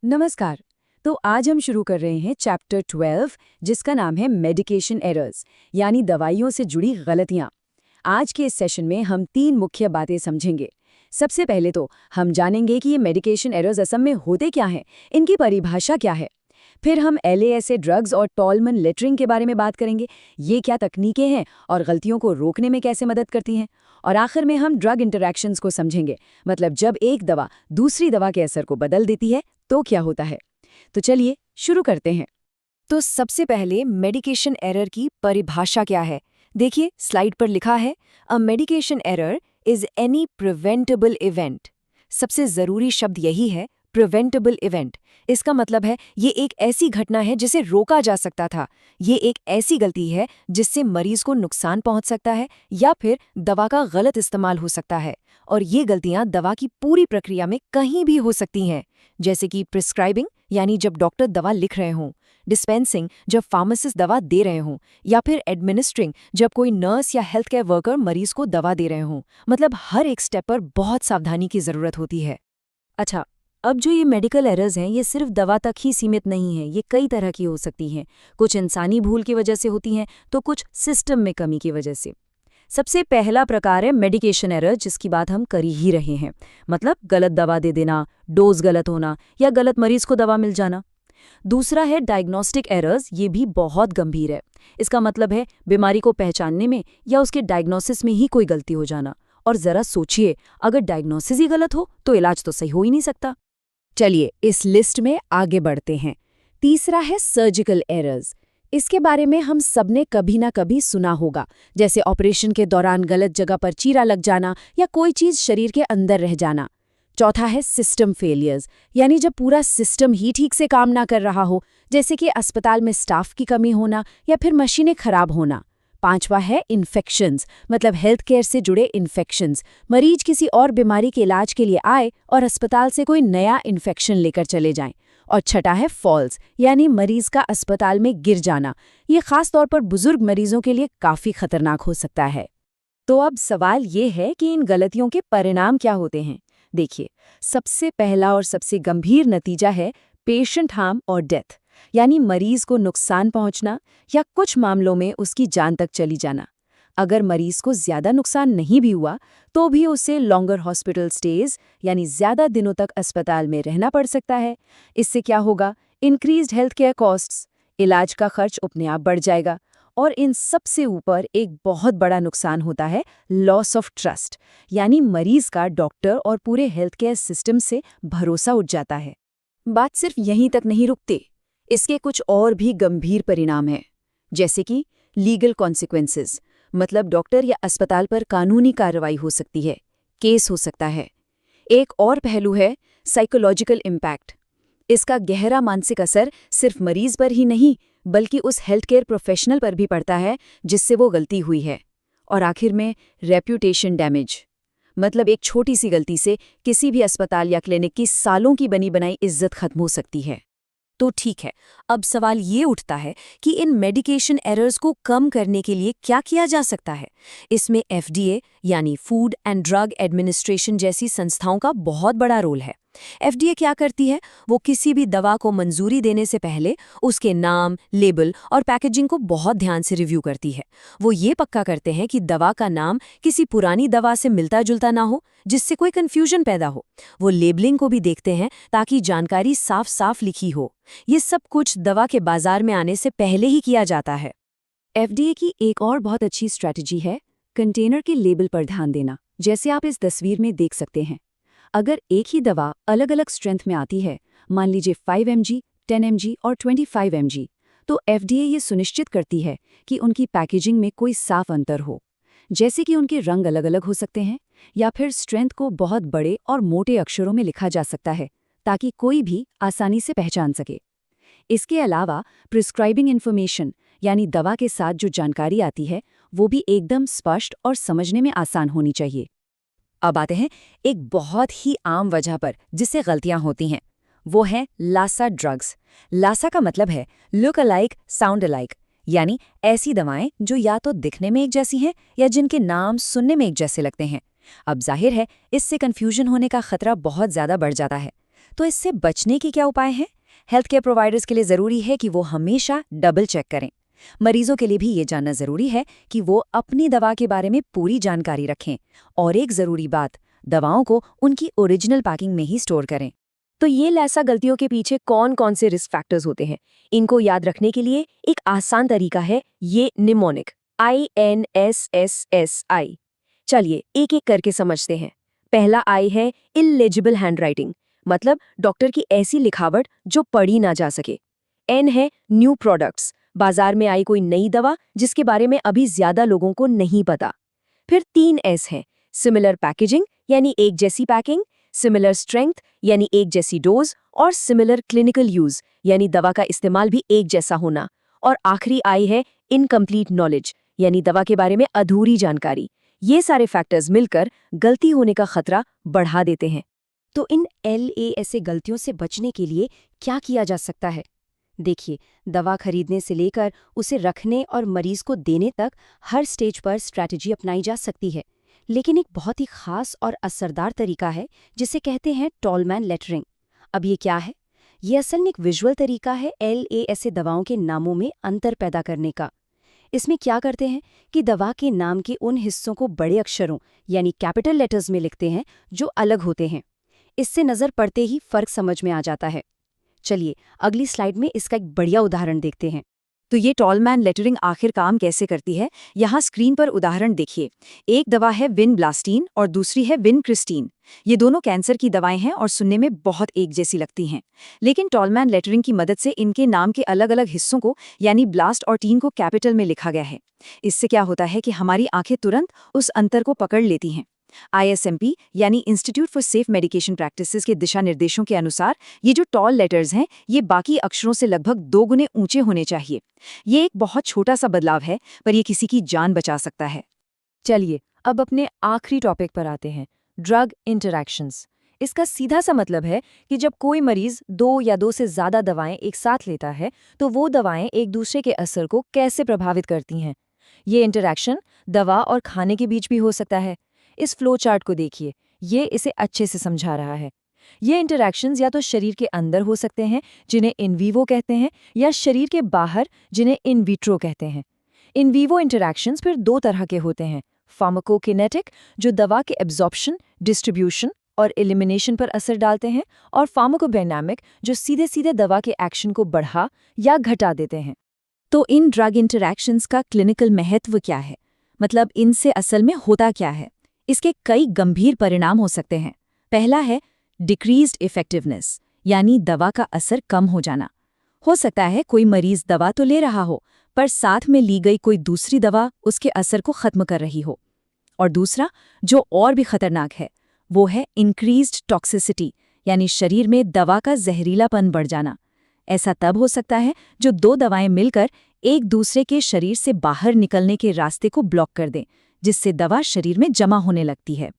नमस्कार। तो आज हम शुरू कर रहे हैं चैप्टर 12 जिसका नाम है मेडिकेशन एरर्स यानी दवाइयों से जुड़ी गलतियां। आज के इस सेशन में हम 3 मुख्य बातें समझेंगे। सबसे पहले तो हम जानेंगे कि ये मेडिकेशन एरर्स असल में होते क्या हैं, इनकी परिभाषा क्या है। फिर हम LASA ड्रग्स और टॉलमन लेटरिंग के बारे में बात करेंगे, ये क्या तकनीकें हैं और गलतियों को रोकने में कैसे मदद करती हैं। और आखिर में हम ड्रग इंटरैक्शंस को समझेंगे, मतलब जब एक दवा दूसरी दवा के असर को बदल देती है तो क्या होता है। तो चलिए शुरू करते हैं। तो सबसे पहले मेडिकेशन एरर की परिभाषा क्या है, देखिए स्लाइड पर लिखा है, a medication error is any preventable event. सबसे जरूरी शब्द यही है, प्रिवेंटेबल इवेंट। इसका मतलब है ये एक ऐसी घटना है जिसे रोका जा सकता था। ये एक ऐसी गलती है जिससे मरीज को नुकसान पहुंच सकता है या फिर दवा का गलत इस्तेमाल हो सकता है। और ये गलतियां दवा की पूरी प्रक्रिया में कहीं भी हो सकती हैं, जैसे कि प्रिस्क्राइबिंग यानी जब डॉक्टर दवा लिख रहे हों, डिस्पेंसिंग जब फार्मासिस्ट दवा दे रहे हों, या फिर एडमिनिस्ट्रिंग जब कोई नर्स या हेल्थ केयर वर्कर मरीज को दवा दे रहे हों। मतलब हर एक स्टेप पर बहुत सावधानी की जरूरत होती है। अच्छा, अब जो ये मेडिकल एरर्स हैं ये सिर्फ दवा तक ही सीमित नहीं है, ये कई तरह की हो सकती हैं। कुछ इंसानी भूल की वजह से होती हैं तो कुछ सिस्टम में कमी की वजह से। सबसे पहला प्रकार है मेडिकेशन एरर, जिसकी बात हम कर ही रहे हैं, मतलब गलत दवा दे देना, डोज गलत होना या गलत मरीज को दवा मिल जाना। दूसरा है डायग्नोस्टिक एरर्स, ये भी बहुत गंभीर है। इसका मतलब है बीमारी को पहचानने में या उसके डायग्नोसिस में ही कोई गलती हो जाना। और जरा सोचिए, अगर डायग्नोसिस ही गलत हो तो इलाज तो सही हो ही नहीं सकता। चलिए इस लिस्ट में आगे बढ़ते हैं। तीसरा है सर्जिकल एरर्स। इसके बारे में हम सबने कभी ना कभी सुना होगा, जैसे ऑपरेशन के दौरान गलत जगह पर चीरा लग जाना या कोई चीज शरीर के अंदर रह जाना। चौथा है सिस्टम फेलियर्स, यानी जब पूरा सिस्टम ही ठीक से काम ना कर रहा हो, जैसे कि अस्पताल में स्टाफ की कमी होना या फिर मशीनें खराब होना। पांचवा है इन्फेक्शंस, मतलब हेल्थ केयर से जुड़े इन्फेक्शंस। मरीज किसी और बीमारी के इलाज के लिए आए और अस्पताल से कोई नया इन्फेक्शन लेकर चले जाएं। और छठा है फॉल्स, यानी मरीज का अस्पताल में गिर जाना। ये खास तौर पर बुजुर्ग मरीजों के लिए काफी खतरनाक हो सकता है। तो अब सवाल ये है कि इन गलतियों के परिणाम क्या होते हैं। देखिए, सबसे पहला और सबसे गंभीर नतीजा है पेशेंट हार्म और डेथ, यानी मरीज को नुकसान पहुंचना या कुछ मामलों में उसकी जान तक चली जाना। अगर मरीज को ज्यादा नुकसान नहीं भी हुआ तो भी उसे लॉन्गर हॉस्पिटल स्टेज यानी ज्यादा दिनों तक अस्पताल में रहना पड़ सकता है। इससे क्या होगा, इंक्रीज्ड हेल्थ केयर कॉस्ट्स, इलाज का खर्च अपने आप बढ़ जाएगा। और इन सबसे ऊपर एक बहुत बड़ा नुकसान होता है लॉस ऑफ ट्रस्ट, यानी मरीज का डॉक्टर और पूरे हेल्थ केयर सिस्टम से भरोसा उठ जाता है। बात सिर्फ यहीं तक नहीं रुकती, इसके कुछ और भी गंभीर परिणाम हैं, जैसे कि लीगल कॉन्सिक्वेंसेस, मतलब डॉक्टर या अस्पताल पर कानूनी कार्रवाई हो सकती है, केस हो सकता है। एक और पहलू है साइकोलॉजिकल इम्पैक्ट। इसका गहरा मानसिक असर सिर्फ मरीज पर ही नहीं बल्कि उस हेल्थ केयर प्रोफेशनल पर भी पड़ता है जिससे वो गलती हुई है। और आखिर में रेप्यूटेशन डैमेज, मतलब एक छोटी सी गलती से किसी भी अस्पताल या क्लिनिक की सालों की बनी बनाई इज्जत खत्म हो सकती है। तो ठीक है, अब सवाल ये उठता है कि इन मेडिकेशन एरर्स को कम करने के लिए क्या किया जा सकता है। इसमें FDA यानी फूड एंड ड्रग एडमिनिस्ट्रेशन जैसी संस्थाओं का बहुत बड़ा रोल है। FDA क्या करती है, वो किसी भी दवा को मंजूरी देने से पहले उसके नाम, लेबल और पैकेजिंग को बहुत ध्यान से रिव्यू करती है। वो ये पक्का करते हैं कि दवा का नाम किसी पुरानी दवा से मिलता जुलता ना हो, जिससे कोई कंफ्यूजन पैदा हो। वो लेबलिंग को भी देखते हैं ताकि जानकारी साफ साफ लिखी हो। ये सब कुछ दवा के बाजार में आने से पहले ही किया जाता है। FDA की एक और बहुत अच्छी स्ट्रैटेजी है कंटेनर के लेबल पर ध्यान देना। जैसे आप इस तस्वीर में देख सकते हैं, अगर एक ही दवा अलग अलग स्ट्रेंथ में आती है, मान लीजिए 5 mg, 10 mg और 25 mg, तो FDA ये सुनिश्चित करती है कि उनकी पैकेजिंग में कोई साफ अंतर हो, जैसे कि उनके रंग अलग अलग हो सकते हैं या फिर स्ट्रेंथ को बहुत बड़े और मोटे अक्षरों में लिखा जा सकता है ताकि कोई भी आसानी से पहचान सके। इसके अलावा प्रिस्क्राइबिंग इन्फॉर्मेशन, यानी दवा के साथ जो जानकारी आती है वो भी एकदम स्पष्ट और समझने में आसान होनी चाहिए। अब आते हैं एक बहुत ही आम वजह पर जिससे गलतियां होती हैं, वो है लासा ड्रग्स। लासा का मतलब है लुक अलाइक साउंड अलाइक, यानी ऐसी दवाएं जो या तो दिखने में एक जैसी हैं या जिनके नाम सुनने में एक जैसे लगते हैं। अब जाहिर है इससे कन्फ्यूजन होने का खतरा बहुत ज्यादा बढ़ जाता है। तो इससे बचने के क्या उपाय हैं? हेल्थ केयर प्रोवाइडर्स के लिए ज़रूरी है कि वो हमेशा डबल चेक करें। मरीजों के लिए भी ये जानना ज़रूरी है कि वो अपनी दवा के बारे में पूरी जानकारी रखें। और एक ज़रूरी बात, दवाओं को उनकी ओरिजिनल पैकिंग में ही स्टोर करें। तो ये ऐसा गलतियों के पीछे कौन कौन से रिस्क फैक्टर्स होते हैं, इनको याद रखने के लिए एक आसान तरीका है ये निमोनिक, INSSSI। चलिए एक एक करके समझते हैं। पहला आई है इलेजिबल हैंडराइटिंग, मतलब डॉक्टर की ऐसी लिखावट जो पढ़ी ना जा सके। N है न्यू प्रोडक्ट्स, बाजार में आई कोई नई दवा जिसके बारे में अभी ज्यादा लोगों को नहीं पता। फिर 3S है सिमिलर पैकेजिंग, यानी एक जैसी पैकिंग, सिमिलर स्ट्रेंथ यानी एक जैसी डोज, और सिमिलर क्लिनिकल यूज यानी दवा का इस्तेमाल भी एक जैसा होना। और आखिरी आई है इनकम्प्लीट नॉलेज, यानी दवा के बारे में अधूरी जानकारी। ये सारे फैक्टर्स मिलकर गलती होने का खतरा बढ़ा देते हैं। तो इन LASA गलतियों से बचने के लिए क्या किया जा सकता है? देखिए, दवा खरीदने से लेकर उसे रखने और मरीज को देने तक हर स्टेज पर स्ट्रैटेजी अपनाई जा सकती है। लेकिन एक बहुत ही खास और असरदार तरीका है जिसे कहते हैं टॉलमैन लेटरिंग। अब ये क्या है? ये असल में एक विजुअल तरीका है LASA दवाओं के नामों में अंतर पैदा करने का। इसमें क्या करते हैं कि दवा के नाम के उन हिस्सों को बड़े अक्षरों यानी कैपिटल लेटर्स में लिखते हैं जो अलग होते हैं। इससे नज़र पड़ते ही फर्क समझ में आ जाता है। चलिए अगली स्लाइड में इसका एक बढ़िया उदाहरण देखते हैं। तो ये टॉलमैन लेटरिंग आखिर काम कैसे करती है, यहाँ स्क्रीन पर उदाहरण देखिए। एक दवा है विनब्लास्टीन और दूसरी है विनक्रिस्टीन। ये दोनों कैंसर की दवाएं हैं और सुनने में बहुत एक जैसी लगती हैं। लेकिन टॉलमैन लेटरिंग की मदद से इनके नाम के अलग अलग हिस्सों को यानी ब्लास्ट और टीन को कैपिटल में लिखा गया है। इससे क्या होता है कि हमारी आंखें तुरंत उस अंतर को पकड़ लेती हैं। ISMP यानी institute for safe medication practices के दिशा निर्देशों के अनुसार ये जो टॉल लेटर्स हैं ये बाकी अक्षरों से लगभग 2 गुने ऊंचे होने चाहिए। ये एक बहुत छोटा सा बदलाव है, पर ये किसी की जान बचा सकता है। चलिए अब अपने आखिरी टॉपिक पर आते हैं, ड्रग इंटरैक्शंस। इसका सीधा सा मतलब है कि जब कोई मरीज 2 या 2 से ज़्यादा दवाएं एक साथ लेता है तो वो दवाएं एक दूसरे के असर को कैसे प्रभावित करती हैं। ये इंटरैक्शन दवा और खाने के बीच भी हो सकता है। इस फ्लो चार्ट को देखिए, ये इसे अच्छे से समझा रहा है। ये इंटरैक्शंस या तो शरीर के अंदर हो सकते हैं जिन्हें इन वीवो कहते हैं, या शरीर के बाहर जिन्हें इन विट्रो कहते हैं। इन वीवो इंटरैक्शंस फिर 2 तरह के होते हैं, फार्माकोकिनेटिक जो दवा के एब्जॉर्प्शन, डिस्ट्रीब्यूशन और एलिमिनेशन पर असर डालते हैं, और फार्माकोडायनामिक जो सीधे सीधे दवा के एक्शन को बढ़ा या घटा देते हैं। तो इन ड्रग इंटरैक्शंस का क्लिनिकल महत्व क्या है, मतलब इनसे असल में होता क्या है? इसके कई गंभीर परिणाम हो सकते हैं। पहला है डिक्रीज्ड इफेक्टिवनेस, यानी दवा का असर कम हो जाना। हो सकता है कोई मरीज दवा तो ले रहा हो, पर साथ में ली गई कोई दूसरी दवा उसके असर को खत्म कर रही हो। और दूसरा, जो और भी खतरनाक है, वो है इंक्रीज्ड टॉक्सिसिटी, यानी शरीर में दवा का जहरीलापन बढ़ जाना। ऐसा तब हो सकता है जो 2 दवाएं मिलकर एक दूसरे के शरीर से बाहर निकलने के रास्ते को ब्लॉक कर दें, जिससे दवा शरीर में जमा होने लगती है।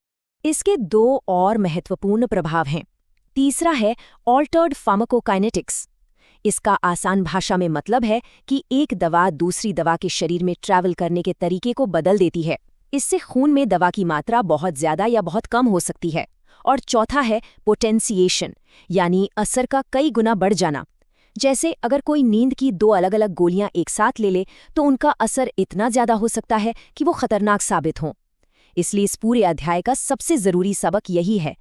इसके 2 और महत्वपूर्ण प्रभाव हैं। तीसरा है ऑल्टर्ड फार्माकोकाइनेटिक्स। इसका आसान भाषा में मतलब है कि एक दवा दूसरी दवा के शरीर में ट्रैवल करने के तरीके को बदल देती है। इससे खून में दवा की मात्रा बहुत ज्यादा या बहुत कम हो सकती है। और चौथा है पोटेंशिएशन, यानी असर का कई गुना बढ़ जाना। जैसे अगर कोई नींद की 2 अलग अलग गोलियां एक साथ ले ले तो उनका असर इतना ज्यादा हो सकता है कि वो खतरनाक साबित हों। इसलिए इस पूरे अध्याय का सबसे जरूरी सबक यही है,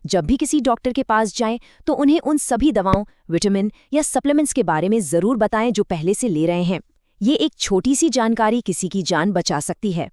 जब भी किसी डॉक्टर के पास जाएं तो उन्हें उन सभी दवाओं, विटामिन या सप्लीमेंट्स के बारे में जरूर बताएं जो पहले से ले रहे हैं। ये एक छोटी सी जानकारी किसी की जान बचा सकती है।